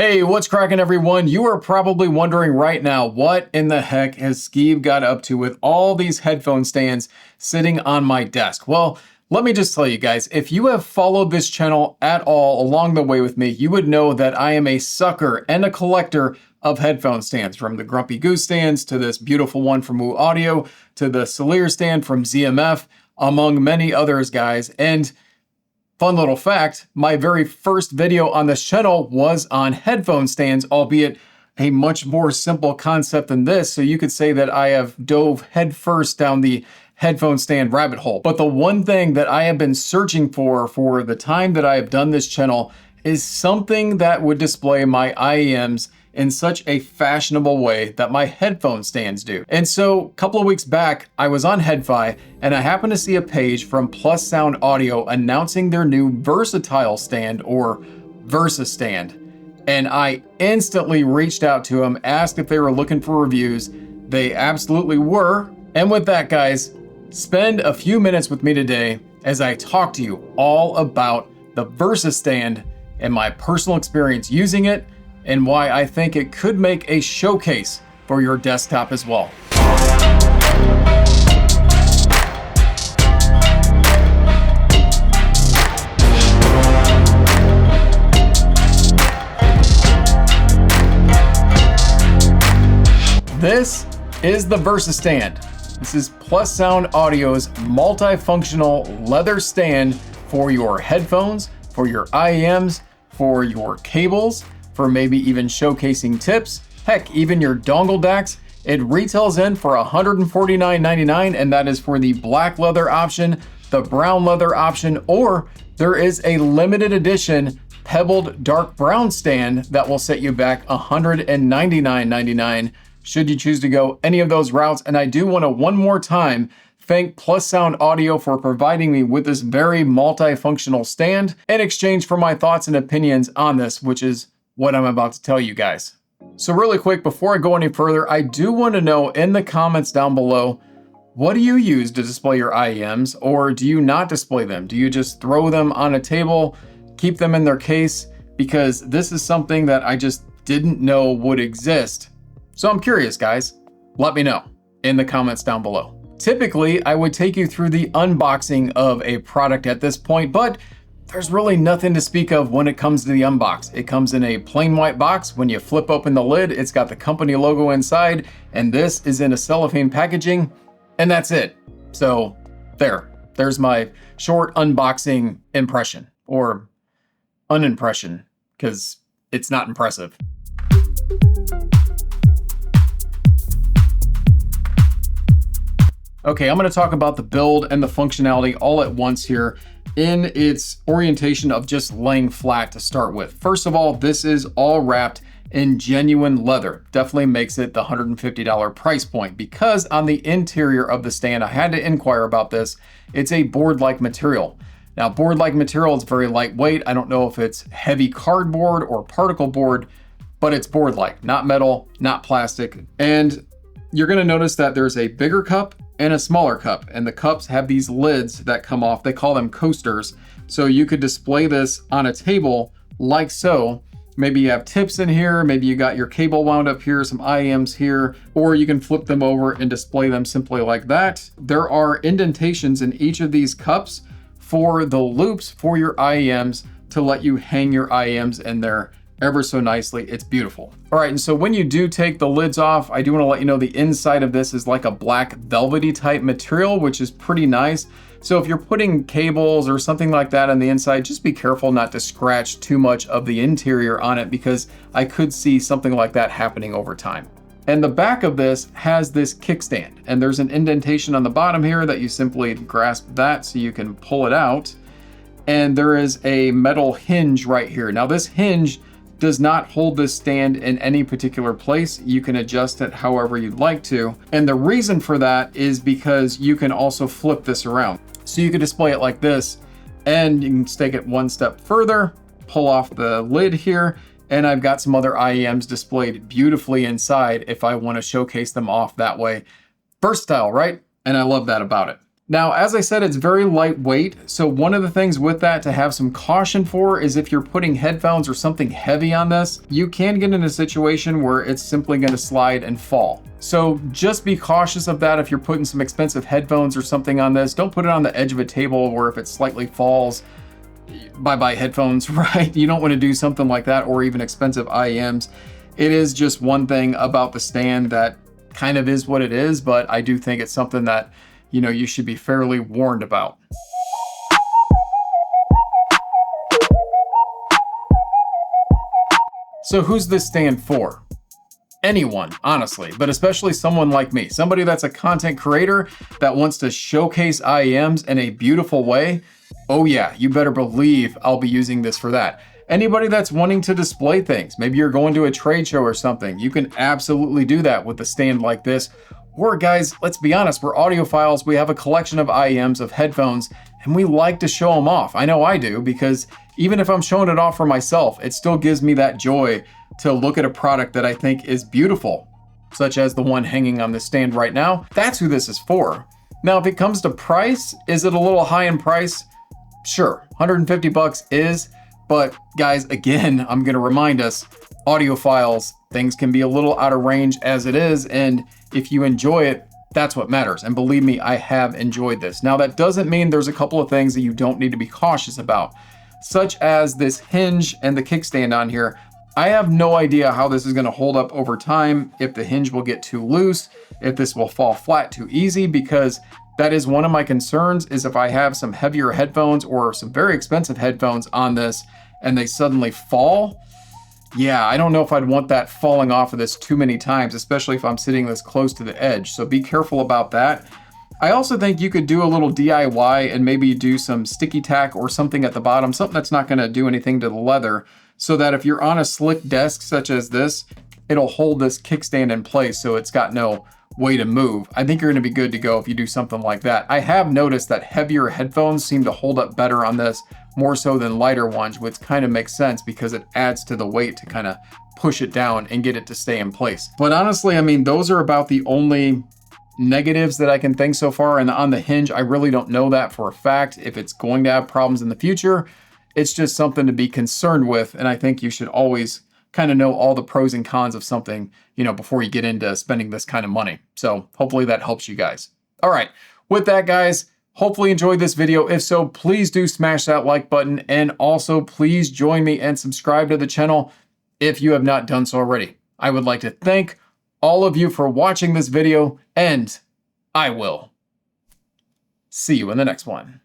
Hey, what's cracking everyone? You are probably wondering right now, what in the heck has Skeev got up to with all these headphone stands sitting on my desk? Well, let me just tell you guys, if you have followed this channel at all along the way with me, you would know that I am a sucker and a collector of headphone stands, from the Grumpy Goose stands to this beautiful one from Woo Audio to the Solier stand from ZMF, among many others, guys. And fun little fact, my very first video on this channel was on headphone stands, albeit a much more simple concept than this. So you could say that I have dove headfirst down the headphone stand rabbit hole. But the one thing that I have been searching for the time that I have done this channel is something that would display my IEMs in such a fashionable way that my headphone stands do. And so a couple of weeks back, I was on HeadFi and I happened to see a page from PlusSound Audio announcing their new versatile stand, or VersaStand. And I instantly reached out to them, asked if they were looking for reviews. They absolutely were. And with that, guys, spend a few minutes with me today as I talk to you all about the VersaStand and my personal experience using it, and why I think it could make a showcase for your desktop as well. This is the VersaStand. This is PlusSound Audio's multifunctional leather stand for your headphones, for your IEMs, for your cables, for maybe even showcasing tips, heck, even your dongle DACs. It retails in for $149.99, and that is for the black leather option, the brown leather option, or there is a limited edition pebbled dark brown stand that will set you back $199.99 should you choose to go any of those routes. And I do want to one more time thank PlusSound Audio for providing me with this very multifunctional stand in exchange for my thoughts and opinions on this, which is what I'm about to tell you guys. So really quick, before I go any further, I do want to know in the comments down below, what do you use to display your IEMs, or do you not display them? Do you just throw them on a table, keep them in their case? Because this is something that I just didn't know would exist. So I'm curious, guys. Let me know in the comments down below. Typically, I would take you through the unboxing of a product at this point, but there's really nothing to speak of when it comes to the unbox. It comes in a plain white box. When you flip open the lid, it's got the company logo inside, and this is in a cellophane packaging, and that's it. So there's my short unboxing impression, or unimpression, because it's not impressive. Okay, I'm going to talk about the build and the functionality all at once here in its orientation of just laying flat to start with. First of all, this is all wrapped in genuine leather. Definitely makes it the $150 price point, because on the interior of the stand, I had to inquire about this. It's a board-like material. Now, board-like material is very lightweight. I don't know if it's heavy cardboard or particle board, but it's board-like, not metal, not plastic. And you're going to notice that there's a bigger cup and a smaller cup, and the cups have these lids that come off. They call them coasters. So you could display this on a table like so. Maybe you have tips in here, maybe you got your cable wound up here, some IEMs here, or you can flip them over and display them simply like that. There are indentations in each of these cups for the loops for your IEMs to let you hang your IEMs in there ever so nicely. It's beautiful. All right, and so when you do take the lids off, I do want to let you know the inside of this is like a black velvety type material, which is pretty nice. So if you're putting cables or something like that on the inside, just be careful not to scratch too much of the interior on it, because I could see something like that happening over time. And the back of this has this kickstand, and there's an indentation on the bottom here that you simply grasp that so you can pull it out. And there is a metal hinge right here. Now this hinge does not hold this stand in any particular place. You can adjust it however you'd like to. And the reason for that is because you can also flip this around. So you can display it like this, and you can take it one step further, pull off the lid here, and I've got some other IEMs displayed beautifully inside if I want to showcase them off that way. Versatile, right? And I love that about it. Now, as I said, it's very lightweight. So one of the things with that to have some caution for is if you're putting headphones or something heavy on this, you can get in a situation where it's simply going to slide and fall. So just be cautious of that if you're putting some expensive headphones or something on this. Don't put it on the edge of a table where if it slightly falls, bye-bye headphones, right? You don't want to do something like that, or even expensive IEMs. It is just one thing about the stand that kind of is what it is, but I do think it's something that you should be fairly warned about. So who's this stand for? Anyone, honestly, but especially someone like me, somebody that's a content creator that wants to showcase IEMs in a beautiful way. Oh yeah, you better believe I'll be using this for that. Anybody that's wanting to display things, maybe you're going to a trade show or something, you can absolutely do that with a stand like this. Or guys, let's be honest, we're audiophiles, we have a collection of IEMs of headphones, and we like to show them off. I know I do, because even if I'm showing it off for myself, it still gives me that joy to look at a product that I think is beautiful, such as the one hanging on the stand right now. That's who this is for. Now, if it comes to price, is it a little high in price? Sure, 150 bucks is, but guys, again, I'm gonna remind us, audiophiles, things can be a little out of range as it is, and if you enjoy it, that's what matters. And believe me, I have enjoyed this. Now, that doesn't mean there's a couple of things that you don't need to be cautious about, such as this hinge and the kickstand on here. I have no idea how this is gonna hold up over time, if the hinge will get too loose, if this will fall flat too easy, because that is one of my concerns, is if I have some heavier headphones or some very expensive headphones on this and they suddenly fall. Yeah, I don't know if I'd want that falling off of this too many times, especially if I'm sitting this close to the edge. So be careful about that. I also think you could do a little DIY and maybe do some sticky tack or something at the bottom, something that's not gonna do anything to the leather, so that if you're on a slick desk such as this, it'll hold this kickstand in place so it's got no way to move. I think you're gonna be good to go if you do something like that. I have noticed that heavier headphones seem to hold up better on this, more so than lighter ones, which kind of makes sense because it adds to the weight to kind of push it down and get it to stay in place. But honestly, I mean, those are about the only negatives that I can think so far. And on the hinge, I really don't know that for a fact, if it's going to have problems in the future. It's just something to be concerned with. And I think you should always kind of know all the pros and cons of something, before you get into spending this kind of money. So hopefully that helps you guys. All right, with that, guys, hopefully you enjoyed this video. If so, please do smash that like button, and also please join me and subscribe to the channel if you have not done so already. I would like to thank all of you for watching this video, and I will see you in the next one.